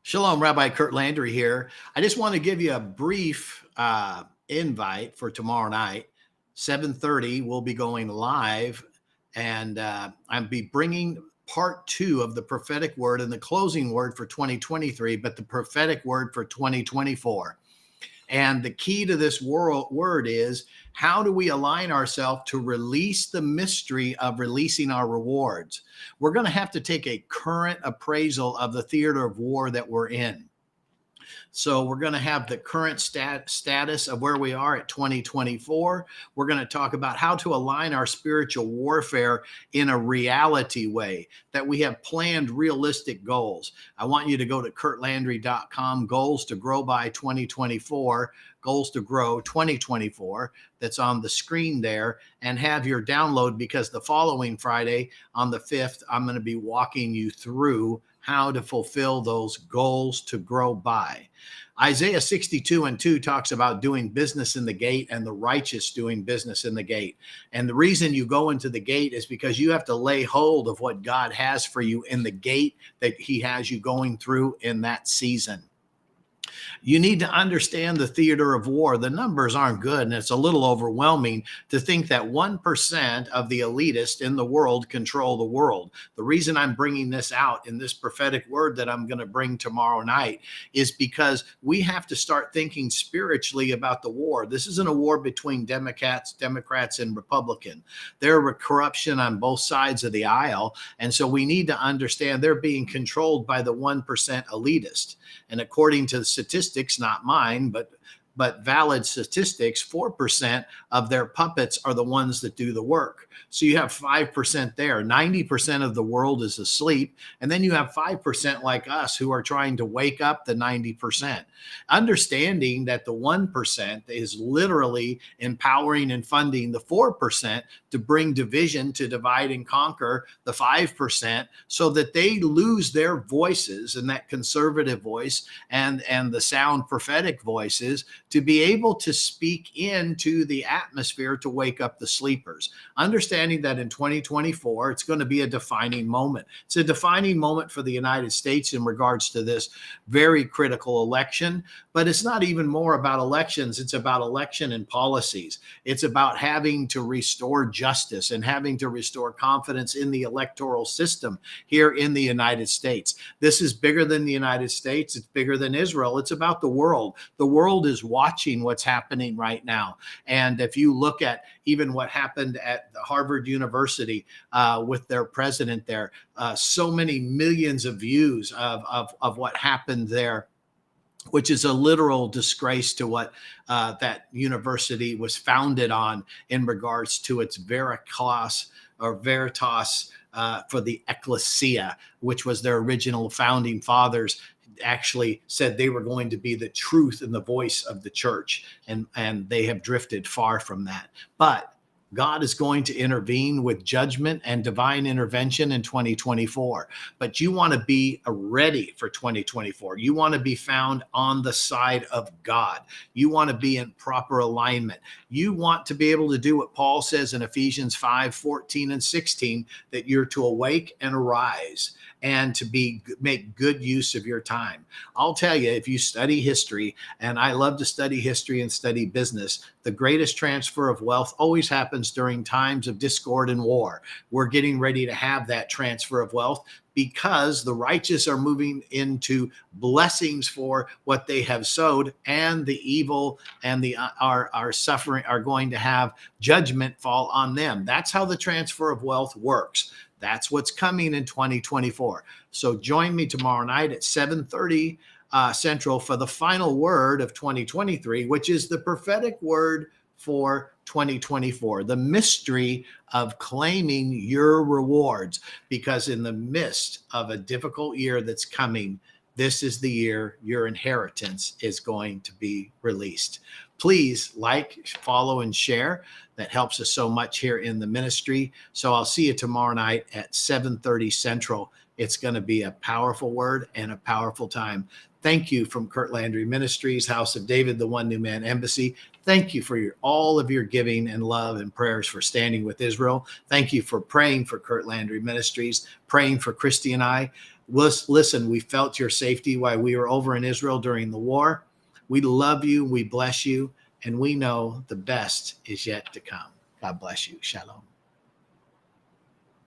Shalom, Rabbi Kurt Landry here. I just want to give you a brief invite for tomorrow night, 7:30. We'll be going live, and I'll be bringing part two of the prophetic word and the closing word for 2023, but the prophetic word for 2024. And the key to this word is, how do we align ourselves to release the mystery of releasing our rewards? We're going to have to take a current appraisal of the theater of war that we're in. So we're going to have the current status of where we are at 2024. We're going to talk about how to align our spiritual warfare in a reality way, that we have planned realistic goals. I want you to go to kurtlandry.com, goals to grow by 2024, goals to grow 2024. That's on the screen there, and have your download, because the following Friday on the 5th, I'm going to be walking you through how to fulfill those goals to grow by. Isaiah 62:2 talks about doing business in the gate and the righteous doing business in the gate. And the reason you go into the gate is because you have to lay hold of what God has for you in the gate that he has you going through in that season. You need to understand the theater of war. The numbers aren't good, and it's a little overwhelming to think that 1% of the elitists in the world control the world. The reason I'm bringing this out in this prophetic word that I'm going to bring tomorrow night is because we have to start thinking spiritually about the war. This isn't a war between Democrats and Republicans. There are corruption on both sides of the aisle, and so we need to understand they're being controlled by the 1% elitist. And according to the statistics, not mine, but valid statistics, 4% of their puppets are the ones that do the work. So you have 5% there. 90% of the world is asleep. And then you have 5% like us who are trying to wake up the 90%. Understanding that the 1% is literally empowering and funding the 4% to bring division, to divide and conquer the 5%, so that they lose their voices, and that conservative voice and the sound prophetic voices, to be able to speak into the atmosphere to wake up the sleepers. Understanding that in 2024, it's going to be a defining moment. It's a defining moment for the United States in regards to this very critical election, but it's not even more about elections. It's about election and policies. It's about having to restore justice and having to restore confidence in the electoral system here in the United States. This is bigger than the United States. It's bigger than Israel. It's about the world. The world is watching what's happening right now. And if you look at even what happened at Harvard University with their president there, so many millions of views of what happened there, which is a literal disgrace to what that university was founded on in regards to its veritas for the ecclesia, which was their original founding fathers actually said they were going to be the truth and the voice of the church. And they have drifted far from that. But God is going to intervene with judgment and divine intervention in 2024. But you want to be ready for 2024. You want to be found on the side of God. You want to be in proper alignment. You want to be able to do what Paul says in Ephesians 5:14 and 16, that you're to awake and arise and to make good use of your time. I'll tell you, if you study history, and I love to study history and study business, the greatest transfer of wealth always happens during times of discord and war. We're getting ready to have that transfer of wealth because the righteous are moving into blessings for what they have sowed, and the evil and the are suffering are going to have judgment fall on them. That's how the transfer of wealth works. That's what's coming in 2024. So join me tomorrow night at 7:30 Central for the final word of 2023, which is the prophetic word for 2024, the mystery of claiming your rewards. Because in the midst of a difficult year that's coming, this is the year your inheritance is going to be released. Please like, follow, and share. That helps us so much here in the ministry. So I'll see you tomorrow night at 7:30 Central. It's going to be a powerful word and a powerful time. Thank you from Kurt Landry Ministries, House of David, the One New Man Embassy. Thank you for all of your giving and love and prayers for standing with Israel. Thank you for praying for Kurt Landry Ministries, praying for Christy and I. Listen, we felt your safety while we were over in Israel during the war. We love you. We bless you. And we know the best is yet to come. God bless you. Shalom.